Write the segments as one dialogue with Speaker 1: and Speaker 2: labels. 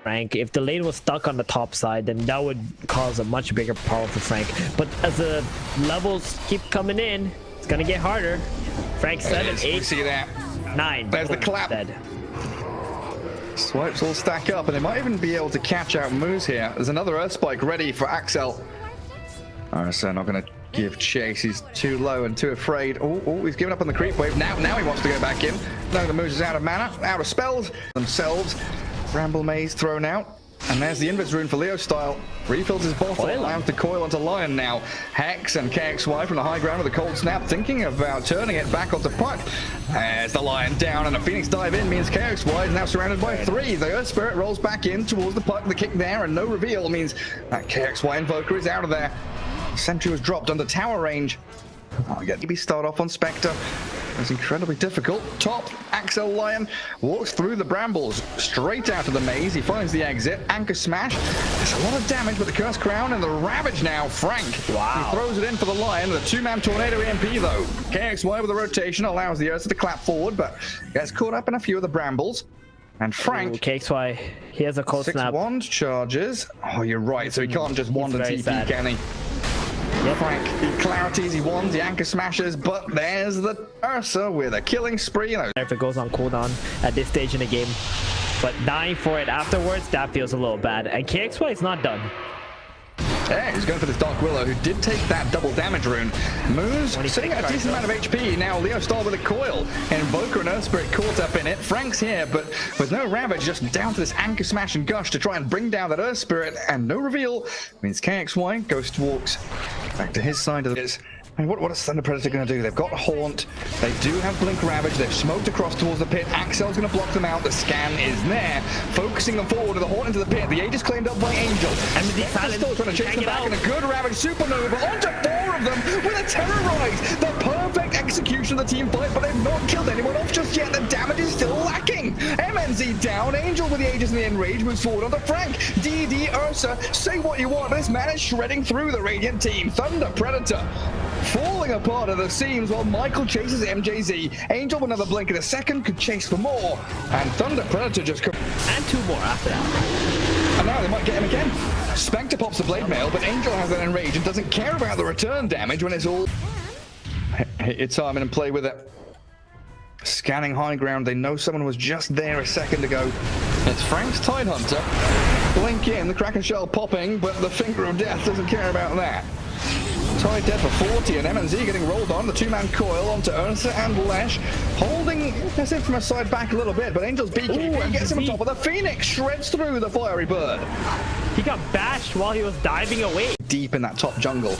Speaker 1: Frank. If the lane was stuck on the top side, then that would cause a much bigger problem for Frank. But as the levels keep coming in, it's gonna get harder. Frank 7, 8,
Speaker 2: see that
Speaker 1: 9.
Speaker 2: There's the clap.
Speaker 1: Dead.
Speaker 2: Swipes all stack up, and they might even be able to catch out moves here. There's another Earth Spike ready for Axel. Aster not going to give chase. He's too low and too afraid. Oh, he's given up on the creep wave. Now he wants to go back in. No, the moves is out of mana, out of spells themselves. Bramble Maze thrown out. And there's the invis rune for Leo style. Refills his bottle, allows the coil onto Lion now. Hex and KXY from the high ground with a cold snap, thinking about turning it back onto Puck. There's the Lion down, and a Phoenix dive in means KXY is now surrounded by 3. The Earth Spirit rolls back in towards the Puck. The kick there and no reveal means that KXY Invoker is out of there. Sentry was dropped under tower range. Yet to be start off on Spectre. It's incredibly difficult. Top, Axel Lion walks through the brambles, straight out of the maze. He finds the exit. Anchor smash. There's a lot of damage with the Cursed Crown and the Ravage now. Frank. Wow. He throws it in for the Lion with a 2-man Tornado EMP though. KXY with a rotation allows the Ursa to clap forward, but gets caught up in a few of the brambles. And Frank.
Speaker 1: Ooh, KXY, he has a cold snap.
Speaker 2: 6 wand charges. Oh, you're right. So he can't just wand and TP, can he? Yep. Frank, he clarities, he wands, the anchor smashes, but there's the Ursa with a killing spree.
Speaker 1: If it goes on cooldown at this stage in the game, but dying for it afterwards, that feels a little bad. And KXY is not done.
Speaker 2: Yeah, he's going for this Dark Willow, who did take that double damage rune. Moves, sitting at a decent amount of HP. Now Leo Star with a coil. Invoker and Earth Spirit caught up in it. Frank's here, but with no Ravage, just down to this Anchor Smash and Gush to try and bring down that Earth Spirit, and no reveal means KXY Ghost walks back to his side of this. I mean, what is Thunder Predator going to do? They've got Haunt. They do have Blink Ravage. They've smoked across towards the pit. Axel's going to block them out. The scan is there. Focusing them forward with the Haunt into the pit. The Aegis claimed up by Angel. And the still trying to chase them back. And a good Ravage Supernova onto 4 of them with a Terrorize. The perfect execution of the team fight, but they've not killed anyone off just yet. The damage is still lacking. MNZ down. Angel with the Aegis and the Enrage moves forward onto Frank. DD Ursa. Say what you want. This man is shredding through the Radiant team. Thunder Predator falling apart at the seams while Michael chases MJZ. Angel with another blink in a second could chase for more. And Thunder Predator just comes. And 2 more after that. And now they might get him again. Spectre pops the blade mail, but Angel has an enrage and doesn't care about the return damage when it's all. Hit your timing and play with it. Scanning high ground, they know someone was just there a second ago. It's Frank's Tidehunter. Blink in, the Kraken Shell popping, but the Finger of Death doesn't care about that. Tide dead for 40, and MNZ getting rolled on. The 2-man coil onto Ursa and Lesh, holding this infamous side back a little bit, but Angel's BKB gets him on top of the Phoenix, shreds through the Fiery Bird.
Speaker 1: He got bashed while he was diving away.
Speaker 2: Deep in that top jungle.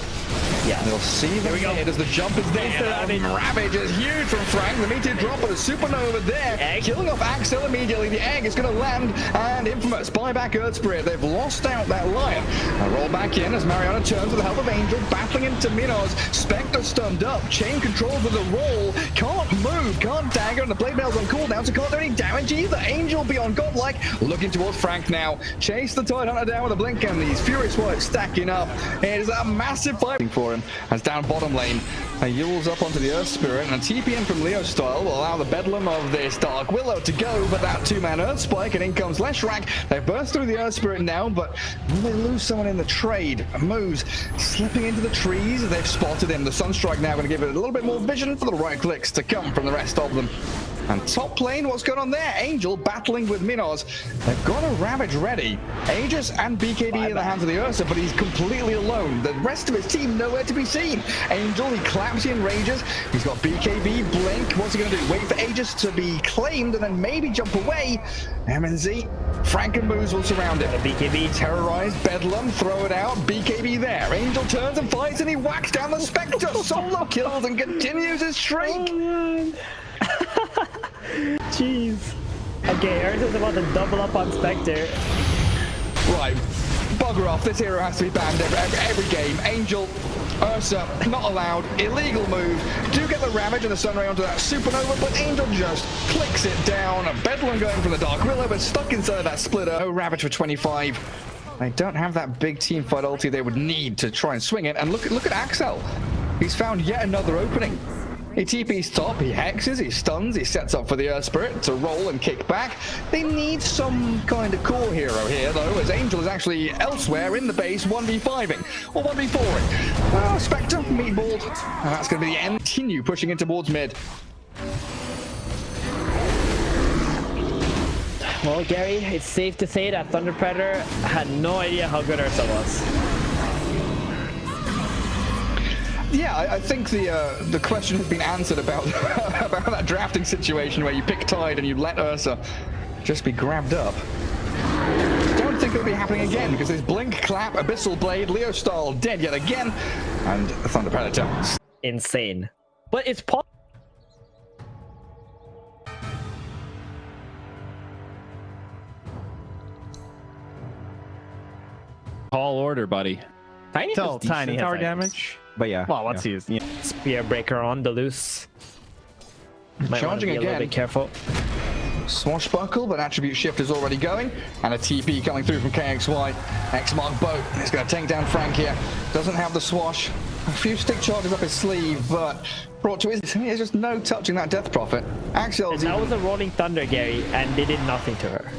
Speaker 1: Yeah.
Speaker 2: They'll see them here as the jump is there. Ravage is huge from Frank. The meteor drop with a supernova there. Egg. Killing off Axel immediately. The egg is going to land, and infamous buyback Earth Spirit. They've lost out that Lion. A roll back in as Mariana turns with the help of Angel, battling into Minos. Spectre stunned up. Chain controlled with a roll. Can't move, can't dagger, and the blade mail's on cooldown, so can't do any damage either. Angel beyond godlike, looking towards Frank now. Chase the Tidehunter down with a blink, and these Furious Wipes stacking up. It is a massive fight for him. As down bottom lane, Yule's up onto the Earth Spirit, and a TP in from Leo style will allow the bedlam of this Dark Willow to go, but that 2-man Earth Spike, and in comes Leshrac. They burst through the Earth Spirit now, but will they lose someone in the trade? Moves slipping into the trees. They've spotted him. The Sunstrike now going to give it a little bit more vision for the right clicks to come from the rest of them. And top lane, what's going on there? Angel battling with Minos. They've got a Ravage ready. Aegis and BKB in the hands of the Ursa, but he's completely alone. The rest of his team nowhere to be seen. Angel, he claps, he enrages. He's got BKB, blink. What's he going to do? Wait for Aegis to be claimed and then maybe jump away. MNZ, Frank and Moose will surround him. BKB, terrorize, bedlam, throw it out. BKB there. Angel turns and fights, and he whacks down the Spectre. Solo kills and continues his streak.
Speaker 1: Oh, jeez. Okay, Ursa's about to double up on Spectre.
Speaker 2: Right, bugger off. This hero has to be banned every game. Angel, Ursa, not allowed. Illegal move. Do get the Ravage and the Sunray onto that Supernova, but Angel just clicks it down. A Bedlam going from the Dark Willow, but stuck inside that splitter. No Ravage for 25. They don't have that big team fight ulti they would need to try and swing it. And look at Axel. He's found yet another opening. He TP's top, he hexes, he stuns, he sets up for the Earth Spirit to roll and kick back. They need some kind of core hero here, though, as Angel is actually elsewhere in the base 1v5ing or 1v4ing. Well, Spectre, meatballed, and that's going to be the end. Continue pushing in towards mid.
Speaker 1: Well, Gary, it's safe to say that Thunder Predator had no idea how good Ursa was.
Speaker 2: Yeah, I think the question has been answered about about that drafting situation where you pick Tide and you let Ursa just be grabbed up. Don't think it'll be happening again because there's Blink, Clap, Abyssal Blade, Leo Style dead yet again, and the Thunder Predator.
Speaker 1: Insane. But it's possible.
Speaker 3: Tall order, buddy.
Speaker 4: Tiny
Speaker 3: Still
Speaker 4: does
Speaker 3: tiny
Speaker 4: tower
Speaker 3: items.
Speaker 4: damage, but yeah.
Speaker 3: Well, let's use. Yeah.
Speaker 1: Spear breaker on the loose. Might
Speaker 2: Charging
Speaker 1: be a little
Speaker 2: again.
Speaker 1: bit careful.
Speaker 2: Swashbuckle, but attribute shift is already going, and a TP coming through from KXY. X-Mark boat is going to take down Frank here. Doesn't have the swash. A few stick charges up his sleeve, but brought to his. There's just no touching that Death Prophet. Axel's
Speaker 1: That was a rolling thunder, Gary, and they did nothing to her.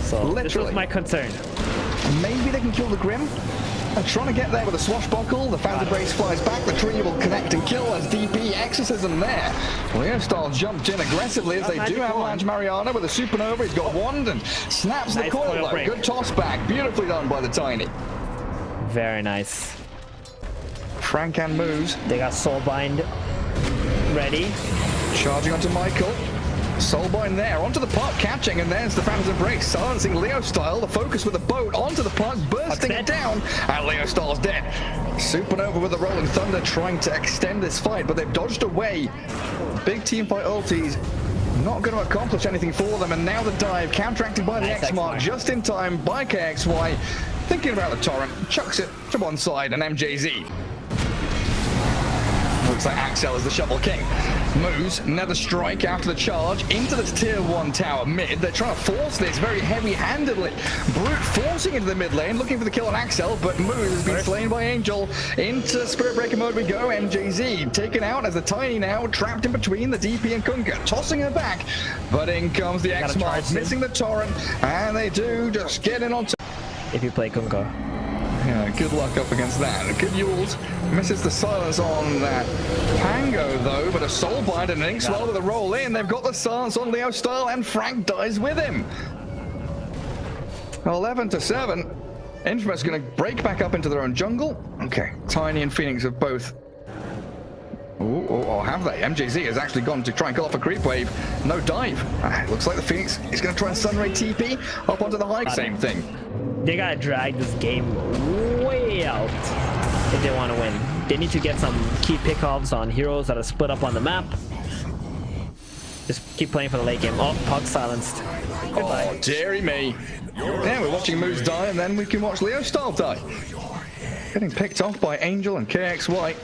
Speaker 1: So this
Speaker 2: Literally.
Speaker 1: was my concern.
Speaker 2: maybe they can kill the Grim. They're trying to get there with a swashbuckle. The Phantom Brace flies back. The tree will connect and kill as DP Exorcism there. Leo Style jumped in aggressively as they do avalanche Mariana with a supernova. He's got wand and snaps the coil though.
Speaker 1: break.
Speaker 2: Good toss back. Beautifully done by the Tiny.
Speaker 1: Very nice.
Speaker 2: Frank and moves.
Speaker 1: They got Soulbind ready.
Speaker 2: Charging onto Michael. Soulbind there, onto the pot, catching, and there's the Phantom Brace, silencing Leo Style. The focus with the boat onto the pot, bursting it down, and Leo Style's dead. Supernova with the Rolling Thunder trying to extend this fight, but they've dodged away. Big team fight ultis, not going to accomplish anything for them, and now the dive, counteracted by the
Speaker 1: Nice
Speaker 2: X-Mark, just in time by KXY. Thinking about the Torrent, chucks it to one side, and MJZ. Looks like Axel is the Shovel King. Moves, another strike after the charge into this tier 1 tower mid. They're trying to force this very heavy-handedly. Brute forcing into the mid lane, looking for the kill on Axel, but Moose has been slain by Angel. Into Spirit Breaker mode we go. MJZ taken out as the Tiny now trapped in between the DP and Kunkka, tossing her back. But in comes the X-Mark, missing the Torrent, and they do just get in on top.
Speaker 1: If you play Kunkka.
Speaker 2: Yeah, good luck up against that. Good Yules misses the silence on that Pango though, but a Soulbind and an Inkswell with a roll in. They've got the silence on Leo Style and Frank dies with him. 11-7. Infamous going to break back up into their own jungle. Okay, Tiny and Phoenix have both. Or have they? MJZ has actually gone to try and kill off a creep wave. No dive. Looks like the Phoenix is going to try and Sunray TP up onto the hike. Same thing.
Speaker 1: They gotta drag this game way out if they want to win. They need to get some key pickoffs on heroes that are split up on the map. Just keep playing for the late game. Oh, Pug silenced. Goodbye.
Speaker 2: Oh, dearie me. Yeah, we're watching Moose die, and then we can watch Leo Style die. Getting picked off by Angel and KXY.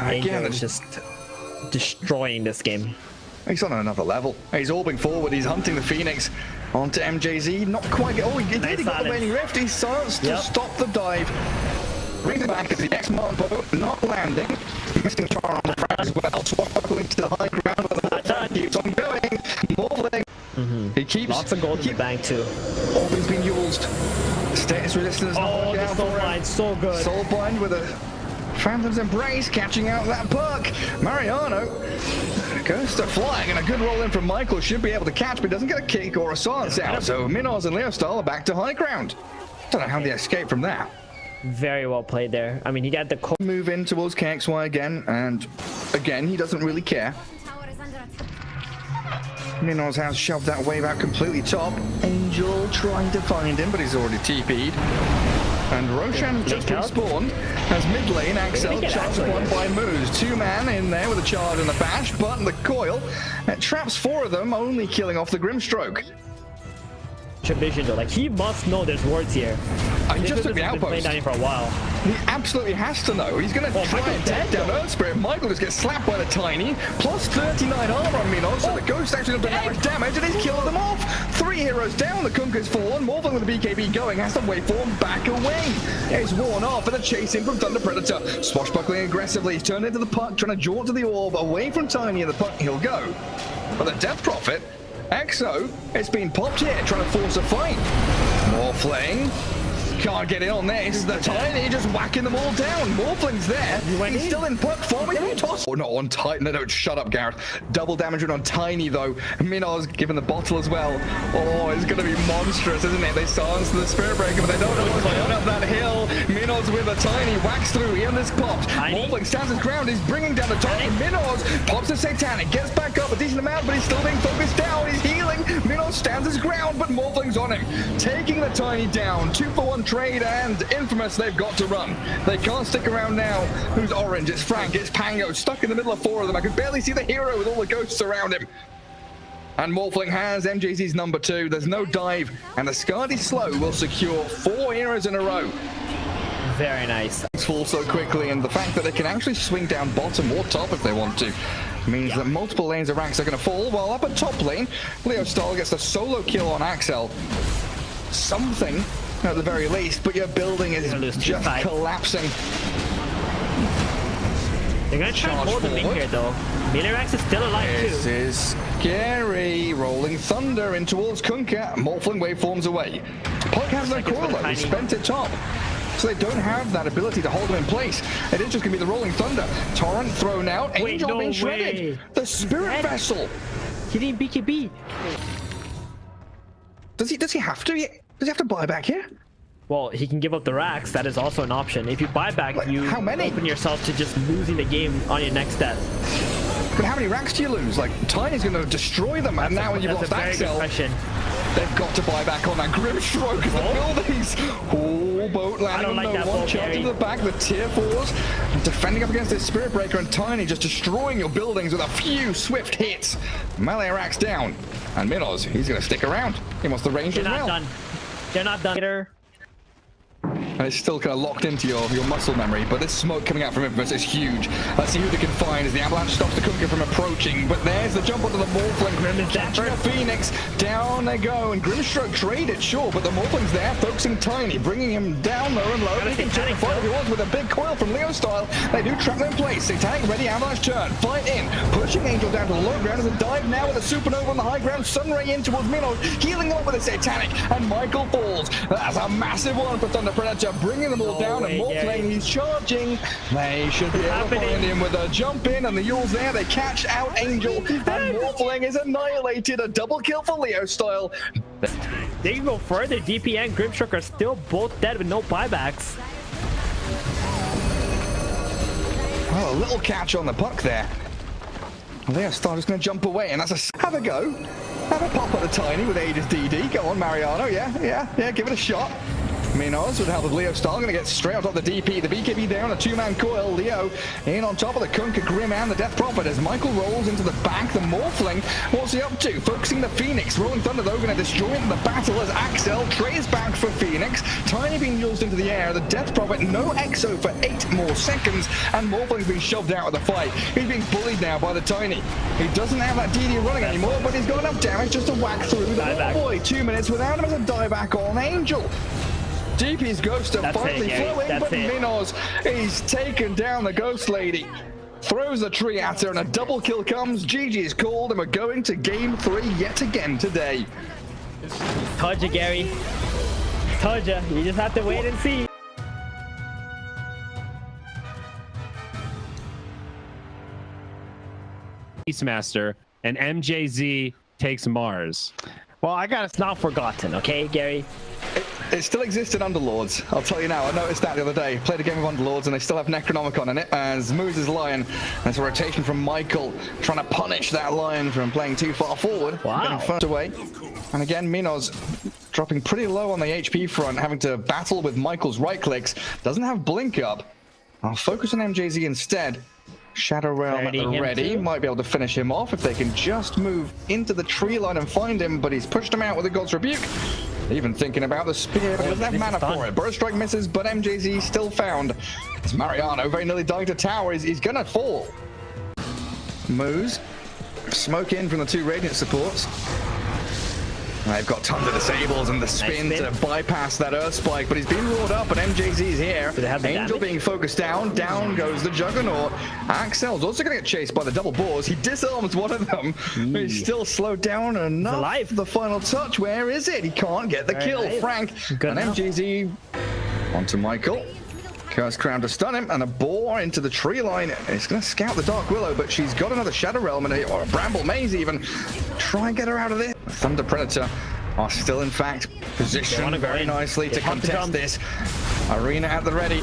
Speaker 1: Angel is just destroying this game.
Speaker 2: He's on another level. He's orbing forward. He's hunting the Phoenix onto MJZ. Not quite. Oh, he did. He got the waning rift. He's silenced to stop the dive. Brings it back as the X-Mark boat not landing. Missing Char on the front as well. Swashbuckling to the high ground, but the water keeps on going. More He keeps
Speaker 1: lots of gold in the bank too.
Speaker 2: Oh, he's been used. Status resistance.
Speaker 1: Oh, the Soulbind, so good.
Speaker 2: Soulbind with a Phantom's Embrace, catching out that puck. Mariano goes to flying, and a good roll in from Michael should be able to catch, but doesn't get a kick or a silence out. So Minos and Leo Style are back to high ground. Don't know how they escaped from that.
Speaker 1: Very well played there. I mean, he got the
Speaker 2: Move in towards KXY again, and again, he doesn't really care. Minos has shoved that wave out completely top. Angel trying to find him, but he's already TP'd. And Roshan just respawned as mid lane. Axel charged one by Moose. 2-man in there with a charge and a bash, but the coil. It traps 4 of them, only killing off the Grimstroke.
Speaker 1: vision though. Like he must know there's wards here.
Speaker 2: He just took the
Speaker 1: Been playing
Speaker 2: outpost.
Speaker 1: down here for a while.
Speaker 2: He absolutely has to know. He's going to try and take down Earth Spirit. Michael just gets slapped by the Tiny. Plus 39 armor on Minos, so the Ghost actually doesn't do much damage, and he's killed them off. 3 heroes down. The Kunkka's fallen. Morphin with the BKB going has to wait for him back away. It's worn off, and the chase in from Thunder Predator. Swashbuckling aggressively. He's turned into the puck, trying to jaunt to the orb. Away from Tiny, and the puck he'll go. But the Death Prophet, Exo, it's been popped here, trying to force a fight. Morphling. Can't get in on this. The Tiny just whacking them all down. Morphling's there. He's still in puck form. Oh, not on Tiny. No, shut up, Gareth. Double damage on Tiny, though. Minos given the bottle as well. Oh, it's going to be monstrous, isn't it? They silence the Spirit Breaker, but they don't know what's going up that hill. Minos with a Tiny. Whacks through. He this popped. Morphling stands his ground. He's bringing down the Tiny. Minos pops the Satanic. Gets back up a decent amount, but he's still being focused down. He's healing. Minos stands his ground, but Morphling's on him. Taking the Tiny down. 2-for-1 trade, and Infamous they've got to run. They can't stick around now. Who's orange? It's Frank, it's Pango, stuck in the middle of 4 of them. I could barely see the hero with all the ghosts around him. And Morphling has MJZ's number 2. There's no dive, and the Skadi Slow will secure 4 heroes in a row.
Speaker 1: Very nice.
Speaker 2: It's fall so quickly, and the fact that they can actually swing down bottom or top if they want to means that multiple lanes of ranks are going to fall, while up at top lane, Leo Stahl gets the solo kill on Axel. Something at the very least, but your building is just collapsing.
Speaker 1: They're gonna try and hold them in here though. Mirax is still alive too.
Speaker 2: This is scary. Rolling Thunder in towards Kunkka. Morphling waveforms away. Puck has no coil though. He spent it top. So they don't have that ability to hold him in place. It is just going to be the Rolling Thunder. Torrent thrown out. Angel being shredded. The Spirit Vessel.
Speaker 1: He didn't BKB.
Speaker 2: Does he have to? Does he have to buy back here?
Speaker 1: Well, he can give up the racks. That is also an option. If you buy back,
Speaker 2: like,
Speaker 1: you open yourself to just losing the game on your next death.
Speaker 2: But how many racks do you lose? Like, Tiny's going to destroy them, and now when you've lost Axel, they've got to buy back on that Grimstroke of the buildings. Oh, boat landing on no one. Charge to the back, the tier 4s. Defending up against this Spirit Breaker, and Tiny just destroying your buildings with a few swift hits. Melee racks down. And Minos, he's going to stick around. He wants the range as well.
Speaker 1: They're not done.
Speaker 2: And it's still kind of locked into your muscle memory, but this smoke coming out from Infamous is huge. Let's see who they can find as the Avalanche stops the Kunkka from approaching, but there's the jump onto the Morphling. Catching a Phoenix, down they go, and Grimstroke traded, sure, but the Morphling's there, focusing Tiny, bringing him down low and low. He can turn and fight if he wants with a big coil from Leo Style. They do trap them in place. Satanic ready, Avalanche turn, fight in, pushing Angel down to the low ground as a dive now with a Supernova on the high ground, Sunray in towards Minos, healing up with a Satanic, and Michael falls. That's a massive one for Thunder Predator, bringing them all down, and Morphling, he's charging. They should be able to find him with a jump in, and the Yule's there. They catch out Angel, and Morphling is annihilated. A double kill for Leo Style.
Speaker 1: They can go further. DP and Grimstroke are still both dead with no buybacks.
Speaker 2: Well, a little catch on the puck there. Leo Style just going to jump away, and that's a have a go. Have a pop at the Tiny with Aegis DD. Go on, Mariano. Yeah, give it a shot. Minos with the help of Leo Style going to get straight on top of the DP. The BKB down, a 2-man coil. Leo in on top of the Kunkka, Grim, and the Death Prophet as Michael rolls into the back. The Morphling, what's he up to? Focusing the Phoenix. Rolling Thunder, though, going to destroy him in the battle as Axel trades back for Phoenix. Tiny being used into the air. The Death Prophet, no Exo for 8 more seconds, and Morphling's being shoved out of the fight. He's being bullied now by the Tiny. He doesn't have that DD running anymore, but he's got enough damage just to whack through the boy. 2 minutes without him as a dieback on Angel. DP's Ghost are finally flowing, but Minos, he's taken down the Ghost Lady. Throws the tree at her, and a double kill comes. GG is called, and we're going to game 3 yet again today.
Speaker 1: Told you, Gary. Told you. You just have to wait and see.
Speaker 3: Beastmaster, and MJZ takes Mars.
Speaker 1: Well, it's not forgotten, okay, Gary?
Speaker 2: It still existed Underlords, I'll tell you now. I noticed that the other day. Played a game of Underlords and they still have Necronomicon in it as moves his Lion. And it's a rotation from Michael, trying to punish that Lion from playing too far forward.
Speaker 1: Wow.
Speaker 2: Getting first away. And again, Minos dropping pretty low on the HP front, having to battle with Michael's right clicks. Doesn't have Blink up. I'll focus on MJZ instead. Shadow Realm ready. Might be able to finish him off if they can just move into the tree line and find him, but he's pushed him out with a God's Rebuke. Even thinking about the spear, but he doesn't have mana for it. Burst strike misses, but MJZ still found. It's Mariano very nearly dying to tower. He's gonna fall. Moves. Smoke in from the two Radiant supports. They've got tons of disables and the spin to bypass that Earth Spike, but he's being roared up, and MJZ's here. Angel being focused down. Down goes the Juggernaut. Axel's also going to get chased by the double boars. He disarms one of them. But he's still slowed down enough. The final touch. Where is it? He can't get the kill. Frank and MJZ onto Michael. Curse Crown to stun him, and a boar into the tree line. It's going to scout the Dark Willow, but she's got another Shadow Realm or a Bramble Maze even. Try and get her out of this. Thunder Predator are still, in fact, positioned very nicely to contest this. Arena at the ready.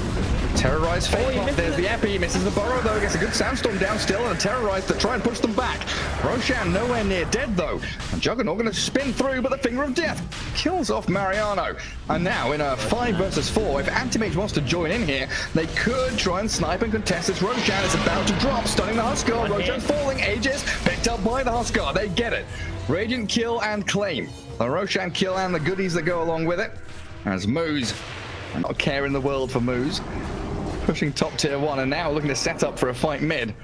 Speaker 2: Terrorize Fake. There's the Epi. Misses the Burrow, though. Gets a good Sandstorm down still, and a Terrorize to try and push them back. Roshan nowhere near dead, though. And Juggernaut going to spin through, but the Finger of Death kills off Mariano. And now, in a 5 versus 4, if Anti-Mage wants to join in here, they could try and snipe and contest this. Roshan is about to drop, stunning the Huskar. Roshan's falling. Aegis picked up by the Huskar. They get it. Radiant kill and claim. The Roshan kill and the goodies that go along with it. As Moose, not a care in the world for Moose, pushing top tier 1 and now looking to set up for a fight mid.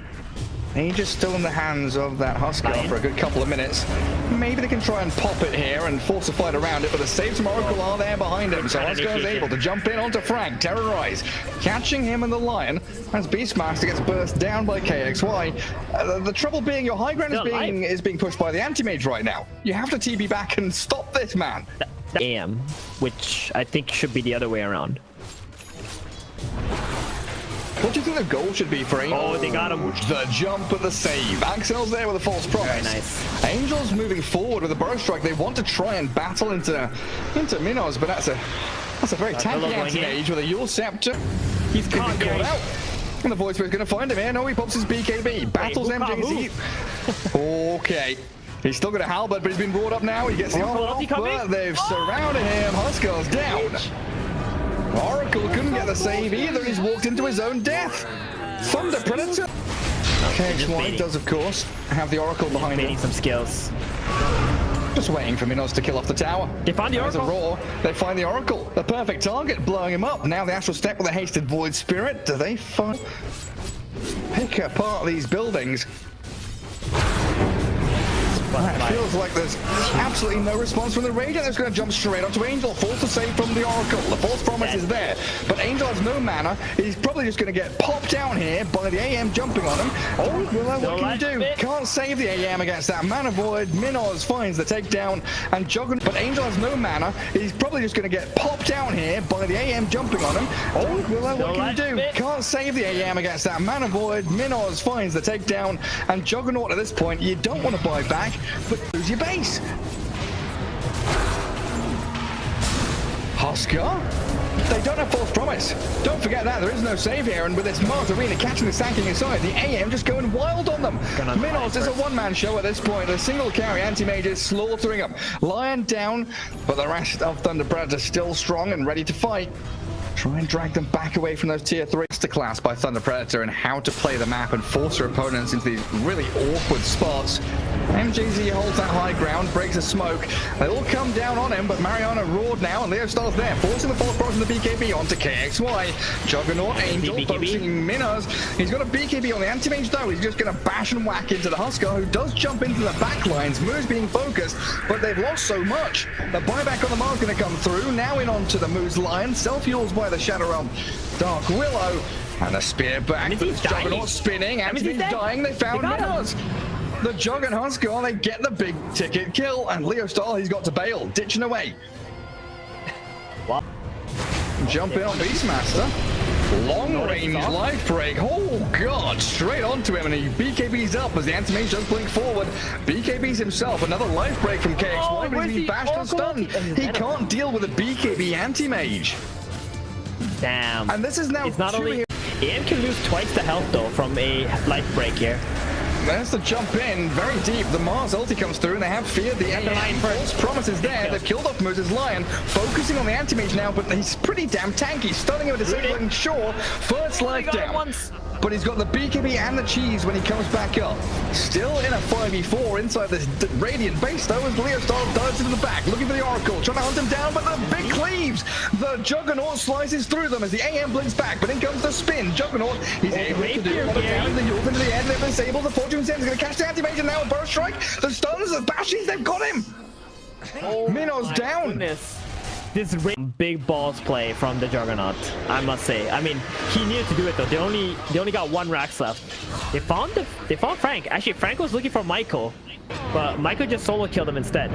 Speaker 2: Aegis still in the hands of that Huskar for a good couple of minutes. Maybe they can try and pop it here and force a fight around it, but the saves from Oracle are there behind him. So Huskar is able to jump in onto Frank, Terrorize, catching him and the Lion as Beastmaster gets burst down by KXY. The trouble being your high ground is being pushed by the Anti-Mage right now. You have to TP back and stop this, man.
Speaker 1: AM, which I think should be the other way around.
Speaker 2: What do you think the goal should be for Angel?
Speaker 1: Oh, they got him.
Speaker 2: The jump of the save. Axel's there with a false promise.
Speaker 1: Very nice.
Speaker 2: Angel's moving forward with a burst strike. They want to try and battle into Minos, but that's a very tanky Anti-Mage with a Yule Scepter. He's caught out. And the voice is going to find him here. No, he pops his BKB. Battles MJZ. Okay. He's still got a halberd, but he's been brought up now. He gets the off, but they've surrounded him. Huskar's down. Oracle couldn't get the save either. He's walked into his own death. Thunder Predator. KXY does, of course, have the Oracle behind him.
Speaker 1: Some skills.
Speaker 2: Just waiting for Minos to kill off the tower.
Speaker 1: They find the Oracle.
Speaker 2: There's a roar. They find the Oracle. The perfect target, blowing him up. Now the Astral Step with a hasted Void Spirit. Do they pick apart these buildings? It feels like there's absolutely no response from the Radiant. That's going to jump straight onto Angel. False to save from the Oracle. The false promise is there, but Angel has no mana. He's probably just going to get popped down here by the AM jumping on him. Oh, well, what can you do? Can't save the AM against that mana void. Minos finds the takedown and Juggernaut, but Angel has no mana. He's probably just going to get popped down here by the AM jumping on him. Oh, well, what can you do? Can't save the AM against that mana void. Minos finds the takedown and Juggernaut at this point, you don't want to buy back, but lose your base. Huskar? They don't have false promise. Don't forget that. There is no save here, and with its Mars Arena catching the Sanking inside, the AM just going wild on them. Minos is a one-man show at this point. The single carry Anti-Mage is slaughtering them. Lion down, but the rest of Thunder Predator still strong and ready to fight. Try and drag them back away from those tier 3. Masterclass by Thunder Predator and how to play the map and force their opponents into these really awkward spots. MJZ holds that high ground, breaks a smoke. They all come down on him, but Mariano roared now, and Leo Star's there, forcing the false cross and the BKB onto KXY. Juggernaut, Angel, focusing Minos. He's got a BKB on the Anti-Mage though. He's just going to bash and whack into the Huskar, who does jump into the back lines. Moose being focused, but they've lost so much. The buyback on the Mars going to come through. Now in onto the Moose Lion. Self-heals by the Shadow Realm. Dark Willow. And the spear back. Juggernaut spinning. Anti-Mage dying. They found Minos. The Juggernaut Huskar, they get the big ticket kill. And Leo Star, he's got to bail. Ditching away.
Speaker 1: What?
Speaker 2: Jump in on Beastmaster. Long range life break. Oh god, straight onto him, and he BKB's up as the Anti-Mage does blink forward. BKB's himself. Another life break from KXY, but he's been bashed and stunned. He can't deal with a BKB Anti-Mage.
Speaker 1: Damn.
Speaker 2: And this is now
Speaker 1: it's not only AM can lose twice the health though from a life break here.
Speaker 2: There's the jump in, very deep. The Mars ulti comes through, and they have feared the AM. False promise is there. They've killed off Moose's Lion, focusing on the Anti-Mage now, but he's pretty damn tanky. Stunning him with a disabling sure. First life down. but he's got the BKB and the cheese when he comes back up. Still in a 5v4 inside this Radiant base, though, as Leo Star dives into the back, looking for the Oracle, trying to hunt him down, but the big cleaves! The Juggernaut slices through them as the AM blinks back, but in comes the spin. Juggernaut, he's able to do a lot of damage. The Yulf into the air, they've disabled. The Fortune Sense is going to catch the anti-mage, and now a burst strike. The stuns, the bashes, they've got him!
Speaker 1: Oh,
Speaker 2: Minos down!
Speaker 1: Goodness. This big balls play from the Juggernaut, I must say. I mean, he needed to do it though. They only got 1 Rax left. They found Frank. Actually, Frank was looking for Michael, but Michael just solo killed him instead.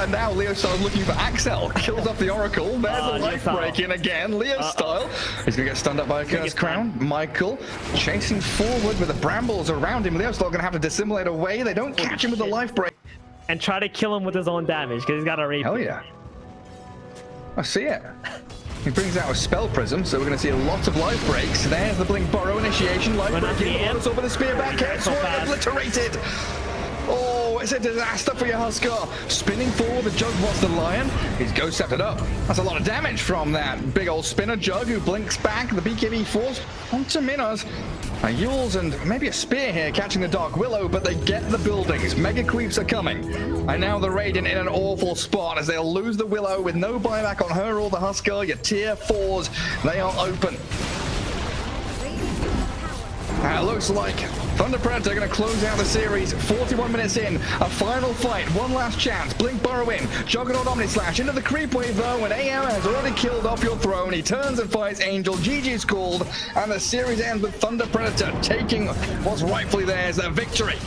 Speaker 2: Now Leo Style's looking for Axel. Kills off the Oracle. There's a life break in again. Leo Style. He's going to get stunned up by a Curse Crown. Michael chasing forward with the brambles around him. Leo Style going to have to dissimulate away. They don't catch him with the life break.
Speaker 1: And try to kill him with his own damage because he's got a rape.
Speaker 2: Hell yeah. I see it. He brings out a spell prism, so we're going to see a lot of life breaks. There's the Blink Burrow initiation. Life break in. Over the spear back. Hexor obliterated. Oh, it's a disaster for your Huskar. Spinning forward, the Jug wants the Lion. He's ghost stepped it up. That's a lot of damage from that big old spinner Jug who blinks back. The BKB force onto Minos. Yules and maybe a spear here catching the Dark Willow, but they get the buildings. Mega creeps are coming. And now the Radiant in an awful spot as they'll lose the Willow with no buyback on her or the Huskar. Your tier 4s, they are open. It looks like Thunder Predator going to close out the series. 41 minutes in, a final fight, one last chance. Blink Burrow in, Juggernaut Omni Slash into the creep wave though, and AM has already killed off your throne. He turns and fights Angel. GG's called, and the series ends with Thunder Predator taking what's rightfully theirs, a victory.